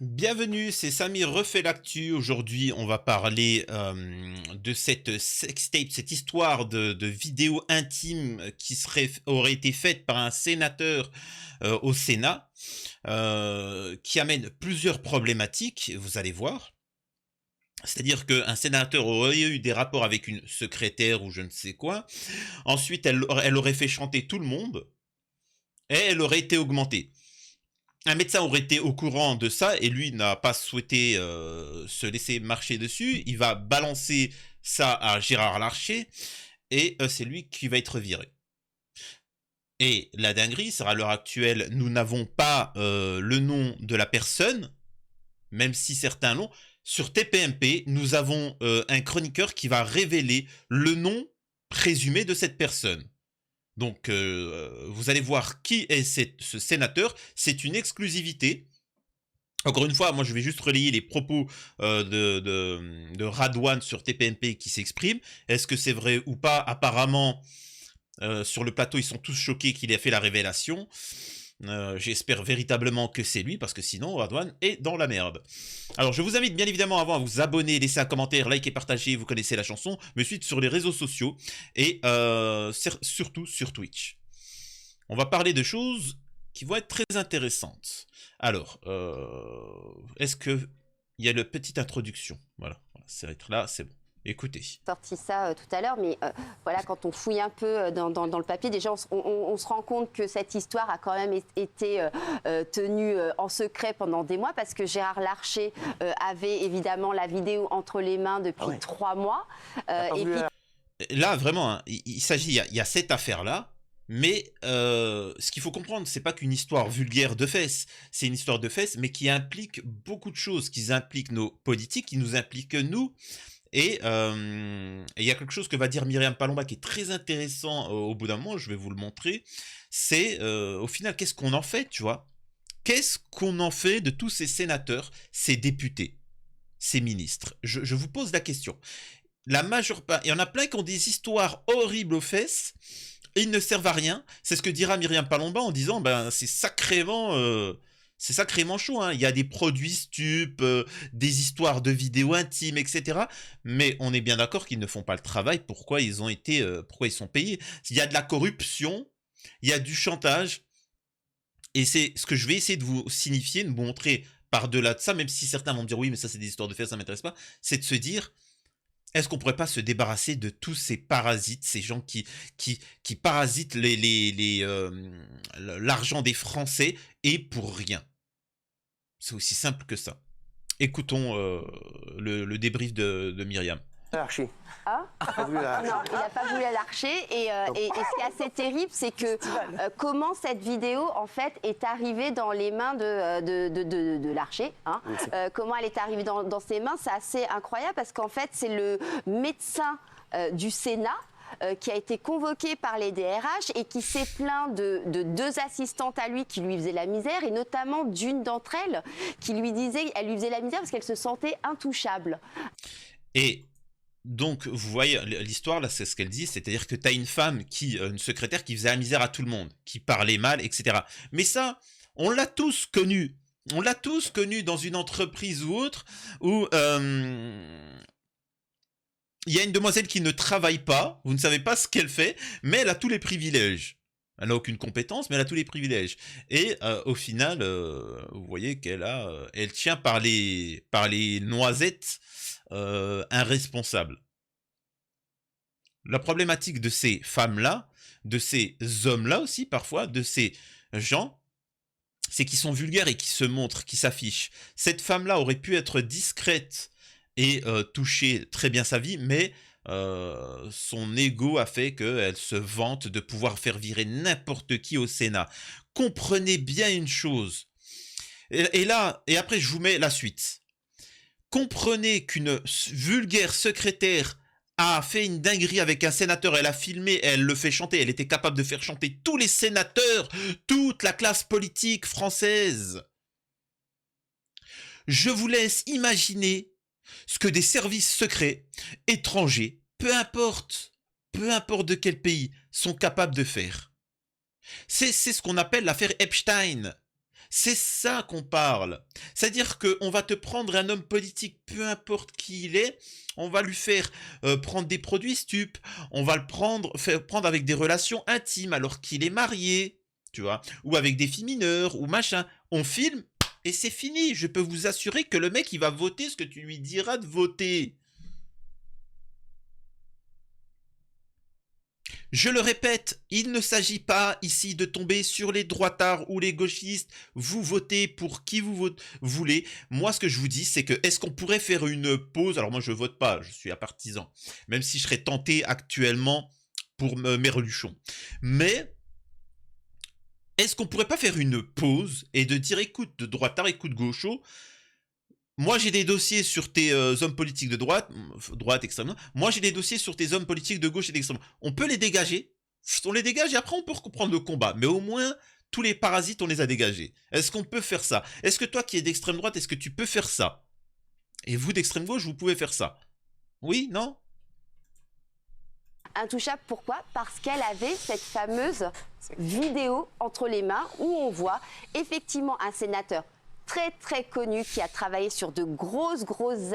Bienvenue, c'est Samy refait l'actu. Aujourd'hui, on va parler de cette sextape, cette histoire de vidéo intime qui aurait été faite par un sénateur au Sénat, qui amène plusieurs problématiques, vous allez voir. C'est-à-dire qu'un sénateur aurait eu des rapports avec une secrétaire ou je ne sais quoi. Ensuite, elle aurait fait chanter tout le monde et elle aurait été augmentée. Un médecin aurait été au courant de ça et lui n'a pas souhaité se laisser marcher dessus. Il va balancer ça à Gérard Larcher et c'est lui qui va être viré. Et la dinguerie, c'est à l'heure actuelle, nous n'avons pas le nom de la personne, même si certains l'ont. Sur TPMP, nous avons un chroniqueur qui va révéler le nom présumé de cette personne. Donc, vous allez voir qui est ce sénateur. C'est une exclusivité. Encore une fois, moi, je vais juste relayer les propos de Radouane sur TPMP qui s'exprime. Est-ce que c'est vrai ou pas? Apparemment, sur le plateau, ils sont tous choqués qu'il ait fait la révélation. J'espère véritablement que c'est lui, parce que sinon, Radouane est dans la merde. Alors, je vous invite bien évidemment avant à vous abonner, laisser un commentaire, liker, partager, vous connaissez la chanson, me suivre sur les réseaux sociaux, et surtout sur Twitch. On va parler de choses qui vont être très intéressantes. Alors, est-ce que il y a la petite introduction? Voilà, c'est être là, c'est bon. Écoutez. Sorti ça tout à l'heure, mais voilà, quand on fouille un peu dans le papier, déjà on se rend compte que cette histoire a quand même été tenue en secret pendant des mois, parce que Gérard Larcher avait évidemment la vidéo entre les mains depuis 3 mois. Et puis... Là, vraiment, hein, il y a cette affaire-là, mais ce qu'il faut comprendre, c'est pas qu'une histoire vulgaire de fesses, c'est une histoire de fesses, mais qui implique beaucoup de choses, qui impliquent nos politiques, qui nous impliquent nous. Et il y a quelque chose que va dire Myriam Palomba qui est très intéressant au bout d'un moment, je vais vous le montrer. C'est au final, qu'est-ce qu'on en fait, tu vois? Qu'est-ce qu'on en fait de tous ces sénateurs, ces députés, ces ministres? Je vous pose la question. La majeure part, il y en a plein qui ont des histoires horribles aux fesses, et ils ne servent à rien. C'est ce que dira Myriam Palomba en disant, ben c'est sacrément chaud, hein. Il y a des produits stupes, des histoires de vidéos intimes, etc. Mais on est bien d'accord qu'ils ne font pas le travail. Pourquoi ils sont payés? Il y a de la corruption, il y a du chantage, et c'est ce que je vais essayer de vous signifier, de vous montrer par-delà de ça, même si certains vont me dire oui, mais ça c'est des histoires de faits, ça m'intéresse pas. C'est de se dire, est-ce qu'on pourrait pas se débarrasser de tous ces parasites, ces gens qui parasitent l'argent des Français et pour rien? C'est aussi simple que ça. Écoutons le débrief de Myriam. Larcher. Ah non, il n'a pas voulu Larcher. Et ce qui est assez terrible, c'est que comment cette vidéo, en fait, est arrivée dans les mains de Larcher. Hein. Comment elle est arrivée dans ses mains, c'est assez incroyable, parce qu'en fait, c'est le médecin du Sénat qui a été convoqué par les DRH et qui s'est plaint de 2 assistantes à lui qui lui faisaient la misère, et notamment d'une d'entre elles qui lui disait, elle lui faisait la misère parce qu'elle se sentait intouchable. Et donc, vous voyez, l'histoire, là, c'est ce qu'elle dit, c'est-à-dire que tu as une femme, une secrétaire qui faisait la misère à tout le monde, qui parlait mal, etc. Mais ça, on l'a tous connu. On l'a tous connu dans une entreprise ou autre, où il y a une demoiselle qui ne travaille pas, vous ne savez pas ce qu'elle fait, mais elle a tous les privilèges. Elle n'a aucune compétence, mais elle a tous les privilèges. Et au final, vous voyez elle tient par les noisettes un responsable. La problématique de ces femmes-là, de ces hommes-là aussi parfois, de ces gens, c'est qu'ils sont vulgaires et qui se montrent, qui s'affichent. Cette femme-là aurait pu être discrète et toucher très bien sa vie, mais son ego a fait qu'elle se vante de pouvoir faire virer n'importe qui au Sénat. Comprenez bien une chose. Et après je vous mets la suite. Comprenez qu'une vulgaire secrétaire a fait une dinguerie avec un sénateur, elle a filmé, elle le fait chanter, elle était capable de faire chanter tous les sénateurs, toute la classe politique française. Je vous laisse imaginer ce que des services secrets étrangers, peu importe de quel pays, sont capables de faire. C'est ce qu'on appelle l'affaire Epstein. C'est ça qu'on parle. C'est-à-dire qu'on va te prendre un homme politique, peu importe qui il est, on va lui faire prendre des produits stupes, on va le faire prendre avec des relations intimes alors qu'il est marié, tu vois, ou avec des filles mineures, ou machin. On filme et c'est fini. Je peux vous assurer que le mec, il va voter ce que tu lui diras de voter. Je le répète, il ne s'agit pas ici de tomber sur les droitards ou les gauchistes. Vous votez pour qui vous voulez. Moi, ce que je vous dis, c'est que est-ce qu'on pourrait faire une pause? Alors moi, je vote pas, je suis un partisan. Même si je serais tenté actuellement pour mes reluchons. Mais est-ce qu'on pourrait pas faire une pause et de dire, écoute, de droitard, écoute, gaucho, moi, j'ai des dossiers sur tes hommes politiques de droite, extrême. Moi, j'ai des dossiers sur tes hommes politiques de gauche et d'extrême. On peut les dégager. On les dégage et après, on peut reprendre le combat. Mais au moins, tous les parasites, on les a dégagés. Est-ce qu'on peut faire ça? Est-ce que toi qui es d'extrême droite, est-ce que tu peux faire ça? Et vous, d'extrême gauche, vous pouvez faire ça? Oui? Non? Intouchable, pourquoi? Parce qu'elle avait cette fameuse vidéo entre les mains où on voit effectivement un sénateur très connu qui a travaillé sur de grosses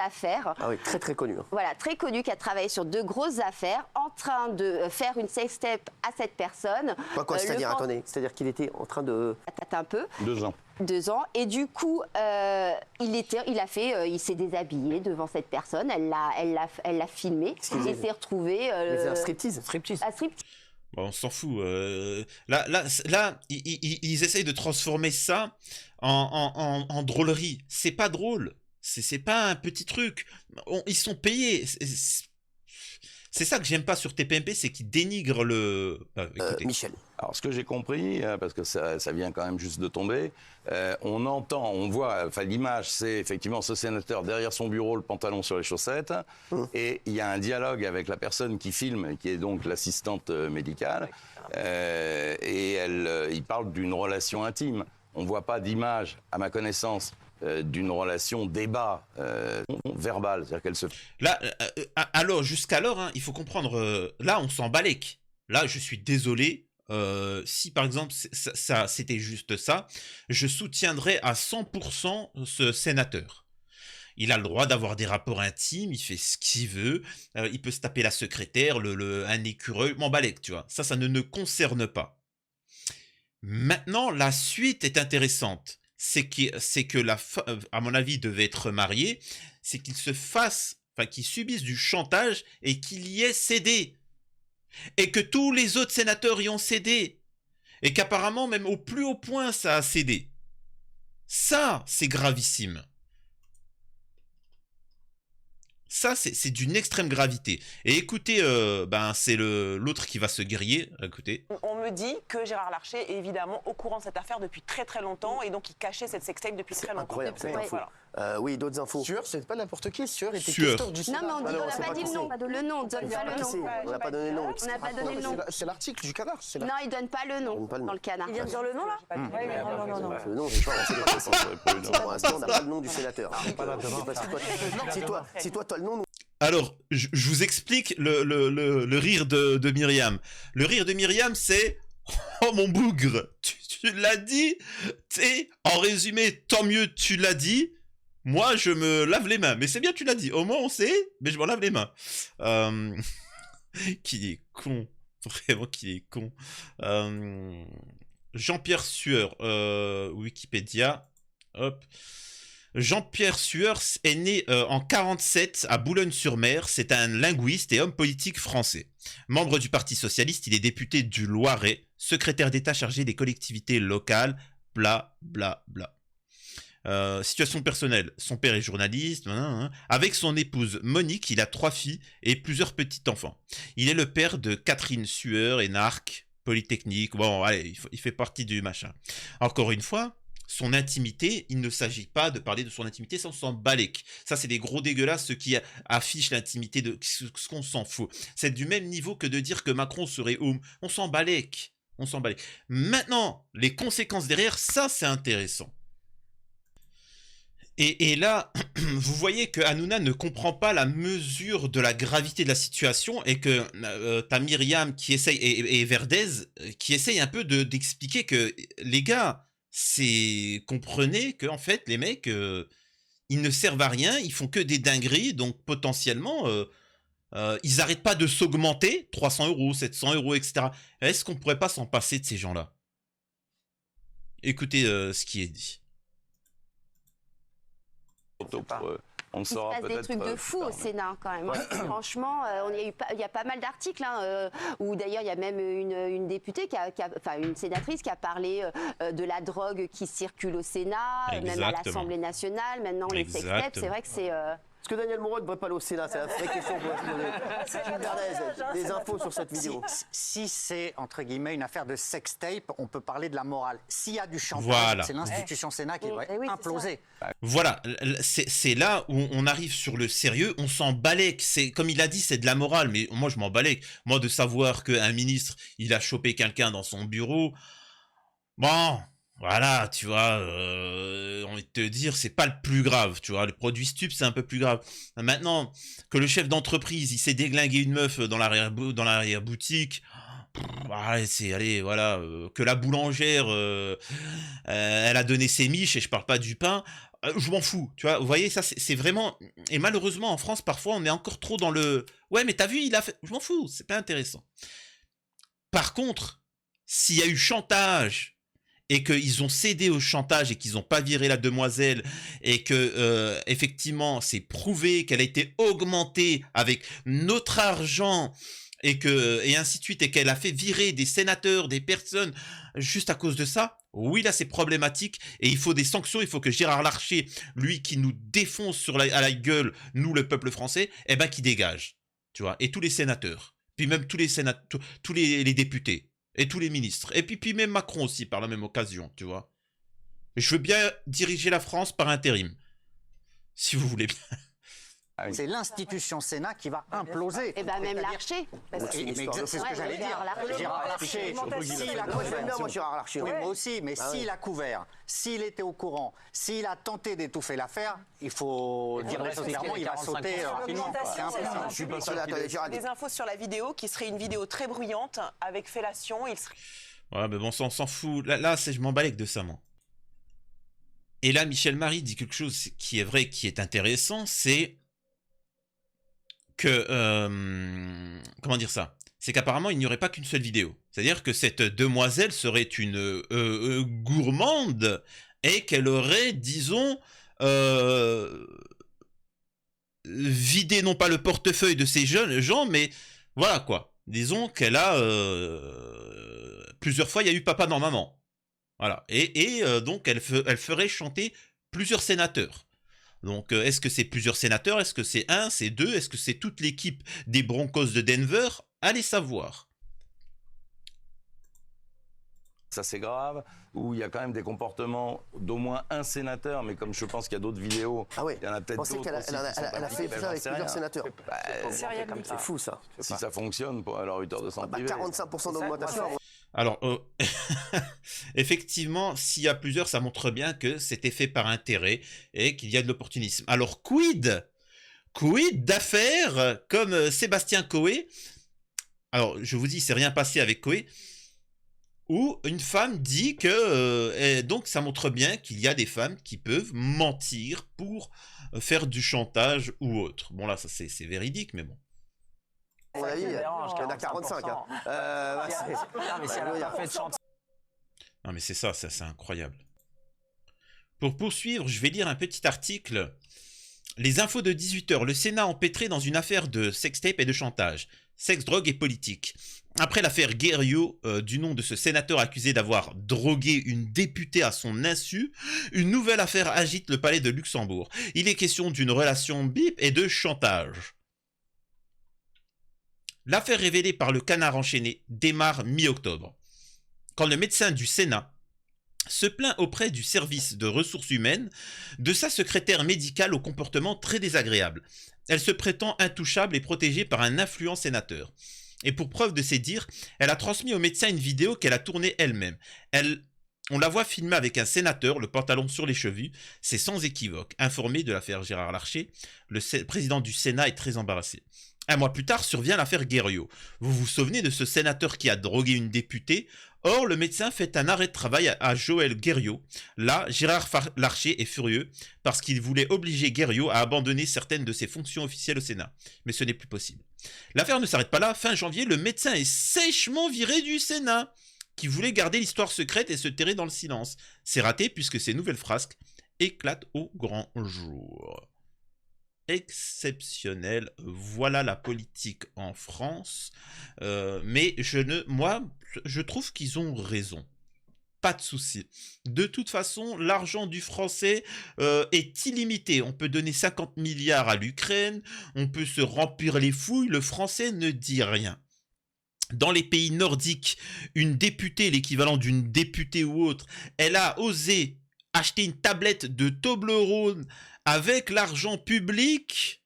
affaires. Ah oui, très connu. Hein. Voilà, très connu qui a travaillé sur de grosses affaires, en train de faire une sextape à cette personne. Quoi, c'est-à-dire, attendez, c'est-à-dire qu'il était en train de... Attends un peu. 2 ans. 2 ans. Et du coup, il s'est déshabillé devant cette personne. Elle l'a filmé. Il s'est retrouvé. C'est un striptease. Un striptease. Bon, on s'en fout. Là, ils essayent de transformer ça en drôlerie. C'est pas drôle. C'est pas un petit truc. Ils sont payés. C'est ça que j'aime pas sur TPMP, c'est qu'ils dénigrent le... écoutez. Michel. Alors, ce que j'ai compris, parce que ça vient quand même juste de tomber, on voit, enfin, l'image, c'est effectivement ce sénateur derrière son bureau, le pantalon sur les chaussettes, et il y a un dialogue avec la personne qui filme, qui est donc l'assistante médicale, et il parle d'une relation intime. On ne voit pas d'image, à ma connaissance, d'une relation débat verbale, c'est-à-dire qu'elle se... Là, alors, jusqu'alors, hein, il faut comprendre, là, on s'en balèque. Là, je suis désolé, si par exemple, c'était juste ça, je soutiendrais à 100% ce sénateur. Il a le droit d'avoir des rapports intimes, il fait ce qu'il veut, il peut se taper la secrétaire, un écureuil, m'en balèque, tu vois. Ça ne concerne pas. Maintenant, la suite est intéressante. C'est que à mon avis, devait être marié, c'est qu'il qu'il subisse du chantage et qu'il y ait cédé. Et que tous les autres sénateurs y ont cédé. Et qu'apparemment, même au plus haut point, ça a cédé. Ça, c'est gravissime. Ça, c'est d'une extrême gravité. Et écoutez, c'est l'autre qui va se griller. Écoutez. On me dit que Gérard Larcher est évidemment au courant de cette affaire depuis très longtemps et donc il cachait cette sextape depuis très longtemps. Incroyable, cette info. Voilà. Oui, d'autres infos. Sueur, c'est pas n'importe qui. Sueur était Sueur. questeur du Non, mais on n'a pas dit le nom. Le nom, on ne donne pas le nom. On n'a pas donné le nom. On n'a pas donné le nom. C'est l'article du canard. Non, il ne donne pas le nom dans le canard. Il vient de dire le nom là Non. Le nom, c'est pas pour l'instant, on n'a pas le nom du sénateur. Si toi, tu as le nom... Alors, je vous explique le rire de Myriam. Le rire de Myriam, c'est « Oh mon bougre, tu l'as dit ?» En résumé, tant mieux tu l'as dit. Moi, je me lave les mains. Mais c'est bien, tu l'as dit. Au moins, on sait, mais je m'en lave les mains. Qui est con. Vraiment, qui est con. Jean-Pierre Sueur, Wikipédia. Hop. Jean-Pierre Sueur est né en 47 à Boulogne-sur-Mer. C'est un linguiste et homme politique français. Membre du Parti socialiste, il est député du Loiret, secrétaire d'État chargé des collectivités locales, bla bla bla. Situation personnelle, son père est journaliste, avec son épouse Monique, il a 3 filles et plusieurs petits-enfants. Il est le père de Catherine Sueur, énarque, Polytechnique, bon allez, il fait partie du machin. Encore une fois, son intimité, il ne s'agit pas de parler de son intimité, ça on s'en balèque. Ça c'est des gros dégueulasses, ceux qui affichent l'intimité de ce qu'on s'en fout. C'est du même niveau que de dire que Macron serait homme, on s'en balèque. On s'en balèque. Maintenant, les conséquences derrière, ça c'est intéressant. Et là, vous voyez que Hanouna ne comprend pas la mesure de la gravité de la situation et que t'as Myriam qui essaye, et Verdez, qui essaye un peu d'expliquer que, les gars, c'est comprenez que en fait les mecs ils ne servent à rien, ils font que des dingueries, donc potentiellement ils arrêtent pas de s'augmenter, 300 €, 700 €, etc. Est-ce qu'on pourrait pas s'en passer de ces gens-là? Écoutez ce qui est dit. On Il se passe des trucs de fou au Sénat quand même. Franchement, il y a pas mal d'articles où d'ailleurs il y a même une députée, enfin une sénatrice qui a parlé de la drogue qui circule au Sénat, même à l'Assemblée nationale, maintenant les sextapes. C'est vrai que c'est... Est-ce que Daniel Moreau ne devrait pas aller au Sénat? C'est la vraie question pour des infos sur cette vidéo. Si c'est, entre guillemets, une affaire de sextape, on peut parler de la morale. S'il y a du chantage, voilà. c'est l'institution Sénat qui doit imploser. Voilà, c'est là où on arrive sur le sérieux, on s'en balèque, c'est comme il a dit, c'est de la morale, mais moi je m'en balèque. Moi de savoir qu'un ministre, il a chopé quelqu'un dans son bureau, bon... Voilà, tu vois, on va te dire, c'est pas le plus grave, tu vois, le produit stup, c'est un peu plus grave. Maintenant, que le chef d'entreprise, il s'est déglingué une meuf dans l'arrière-boutique, allez, voilà, que la boulangère, elle a donné ses miches, et je parle pas du pain, je m'en fous, tu vois, vous voyez, ça, c'est vraiment, et malheureusement, en France, parfois, on est encore trop dans le, ouais, mais t'as vu, il a fait, je m'en fous, c'est pas intéressant. Par contre, s'il y a eu chantage, et qu'ils ont cédé au chantage et qu'ils n'ont pas viré la demoiselle et que effectivement c'est prouvé qu'elle a été augmentée avec notre argent et ainsi de suite et qu'elle a fait virer des sénateurs, des personnes juste à cause de ça, oui là c'est problématique et il faut des sanctions, il faut que Gérard Larcher, lui qui nous défonce à la gueule, nous le peuple français, eh ben qui dégage, tu vois, et tous les sénateurs, puis même tous les députés. Et tous les ministres. Et puis même Macron aussi, par la même occasion, tu vois. Et je veux bien diriger la France par intérim. Si vous voulez bien. C'est l'institution Sénat qui va imploser. Et bien même Larcher. C'est ce que j'allais dire. Gérard Larcher, s'il a couvert. Oui, moi aussi, mais s'il a couvert, s'il était au courant, s'il a tenté d'étouffer l'affaire, il faut dire les choses clairement, il va sauter rapidement. Je suis pas sûr. Des infos sur la vidéo qui serait une vidéo très bruyante avec fellation. Ouais, mais bon, on s'en fout. Là je m'en balèque de ça, moi. Et là, Michel Marie dit quelque chose qui est vrai, qui est intéressant, c'est que, comment dire ça? C'est qu'apparemment, il n'y aurait pas qu'une seule vidéo. C'est-à-dire que cette demoiselle serait une gourmande et qu'elle aurait, disons, vidé non pas le portefeuille de ces jeunes gens, mais voilà quoi. Disons qu'elle a... plusieurs fois, il y a eu papa dans maman. Voilà. Et donc, elle ferait chanter plusieurs sénateurs. Donc, est-ce que c'est plusieurs sénateurs? Est-ce que c'est un? C'est deux? Est-ce que c'est toute l'équipe des Broncos de Denver? Allez savoir. Ça, c'est grave, où il y a quand même des comportements d'au moins un sénateur, mais comme je pense qu'il y a d'autres vidéos, il y en a peut-être d'autres. Elle a fait ça avec plusieurs sénateurs. C'est fou, ça. Si ça fonctionne pour leur 8 heures de santé. 45% d'augmentation. Alors, effectivement, s'il y a plusieurs, ça montre bien que c'était fait par intérêt et qu'il y a de l'opportunisme. Alors, quid d'affaires comme Sébastien Coé? Alors, je vous dis, il s'est rien passé avec Coé, où une femme dit que... donc, ça montre bien qu'il y a des femmes qui peuvent mentir pour faire du chantage ou autre. Bon, là, ça c'est véridique, mais bon. À mon avis, il y en a 45. Non mais c'est ça, c'est incroyable. Pour poursuivre, je vais lire un petit article. Les infos de 18h. Le Sénat empêtré dans une affaire de sextape et de chantage. Sexe, drogue et politique. Après l'affaire Guerriot, du nom de ce sénateur accusé d'avoir drogué une députée à son insu, une nouvelle affaire agite le palais de Luxembourg. Il est question d'une relation bip et de chantage. L'affaire révélée par le Canard enchaîné démarre mi-octobre, quand le médecin du Sénat se plaint auprès du service de ressources humaines de sa secrétaire médicale au comportement très désagréable. Elle se prétend intouchable et protégée par un influent sénateur. Et pour preuve de ses dires, elle a transmis au médecin une vidéo qu'elle a tournée elle-même. On la voit filmer avec un sénateur, le pantalon sur les chevilles, c'est sans équivoque. Informé de l'affaire Gérard Larcher, le président du Sénat est très embarrassé. Un mois plus tard survient l'affaire Guerriot. Vous vous souvenez de ce sénateur qui a drogué une députée? Or, le médecin fait un arrêt de travail à Joël Guerriot. Là, Gérard Larcher est furieux parce qu'il voulait obliger Guerriot à abandonner certaines de ses fonctions officielles au Sénat. Mais ce n'est plus possible. L'affaire ne s'arrête pas là. Fin janvier, le médecin est sèchement viré du Sénat, qui voulait garder l'histoire secrète et se terrer dans le silence. C'est raté puisque ces nouvelles frasques éclatent au grand jour. Exceptionnel, voilà la politique en France. Mais moi, je trouve qu'ils ont raison. Pas de souci. De toute façon, l'argent du français est illimité. On peut donner 50 milliards à l'Ukraine, on peut se remplir les fouilles, le français ne dit rien. Dans les pays nordiques, une députée, l'équivalent d'une députée ou autre, elle a osé acheter une tablette de Toblerone avec l'argent public.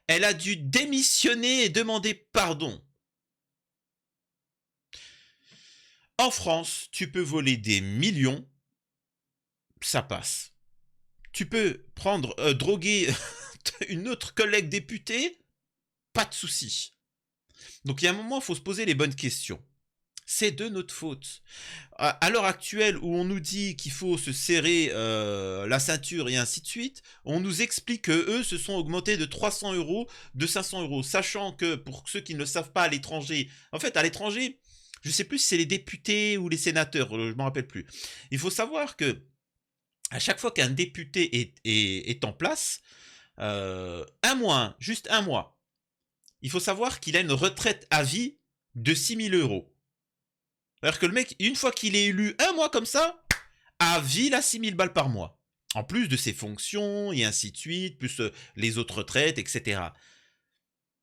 Elle a dû démissionner et demander pardon. En France, tu peux voler des millions, ça passe. Tu peux prendre, droguer une autre collègue députée, pas de souci. Donc il y a un moment, il faut se poser les bonnes questions. C'est de notre faute. À l'heure actuelle où on nous dit qu'il faut se serrer la ceinture et ainsi de suite, on nous explique qu'eux se sont augmentés de 300 €, de 500 €, sachant que pour ceux qui ne le savent pas à l'étranger, en fait à l'étranger, je ne sais plus si c'est les députés ou les sénateurs, je ne m'en rappelle plus. Il faut savoir que à chaque fois qu'un député est en place, juste un mois, il faut savoir qu'il a une retraite à vie de 6 000 €. C'est-à-dire que le mec, une fois qu'il est élu un mois comme ça, à vie, il a 6 000 balles par mois. En plus de ses fonctions et ainsi de suite, plus les autres retraites, etc.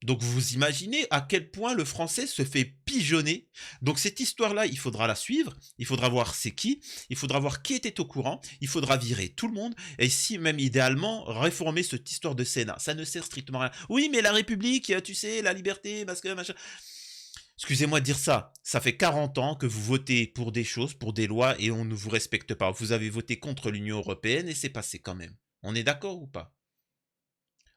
Donc vous imaginez à quel point le français se fait pigeonner. Donc cette histoire-là, il faudra la suivre, il faudra voir c'est qui, il faudra voir qui était au courant, il faudra virer tout le monde, et si même idéalement, réformer cette histoire de Sénat. Ça ne sert strictement à rien. Oui, mais la République, tu sais, la liberté, parce que machin... Excusez-moi de dire ça, ça fait 40 ans que vous votez pour des choses, pour des lois, et on ne vous respecte pas. Vous avez voté contre l'Union européenne et c'est passé quand même. On est d'accord ou pas?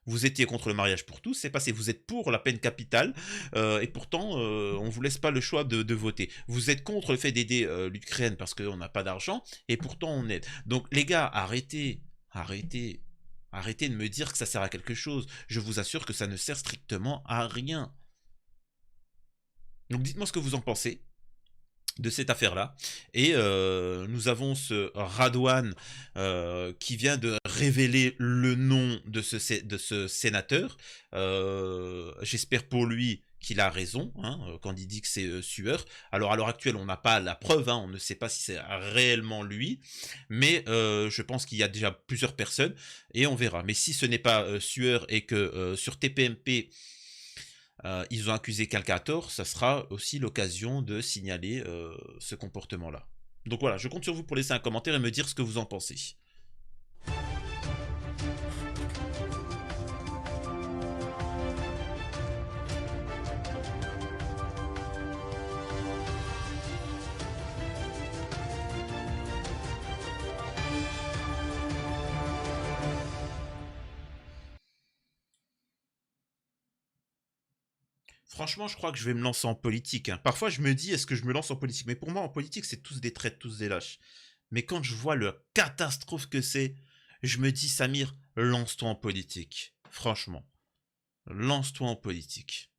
Vous étiez contre le mariage pour tous, c'est passé. Vous êtes pour la peine capitale, et pourtant, on ne vous laisse pas le choix de voter. Vous êtes contre le fait d'aider l'Ukraine parce qu'on n'a pas d'argent, et pourtant on aide. Donc les gars, arrêtez de me dire que ça sert à quelque chose. Je vous assure que ça ne sert strictement à rien. Donc dites-moi ce que vous en pensez de cette affaire-là. Et nous avons ce Radouane qui vient de révéler le nom de ce sénateur. J'espère pour lui qu'il a raison, hein, quand il dit que c'est Sueur. Alors à l'heure actuelle, on n'a pas la preuve, hein, on ne sait pas si c'est réellement lui, mais je pense qu'il y a déjà plusieurs personnes, et on verra. Mais si ce n'est pas Sueur et que sur TPMP, ils ont accusé quelqu'un à tort, ça sera aussi l'occasion de signaler ce comportement-là. Donc voilà, je compte sur vous pour laisser un commentaire et me dire ce que vous en pensez. Franchement, je crois que je vais me lancer en politique, hein. Parfois, je me dis, est-ce que je me lance en politique? Mais pour moi, en politique, c'est tous des traîtres, tous des lâches. Mais quand je vois le catastrophe que c'est, je me dis, Samir, lance-toi en politique. Franchement, lance-toi en politique.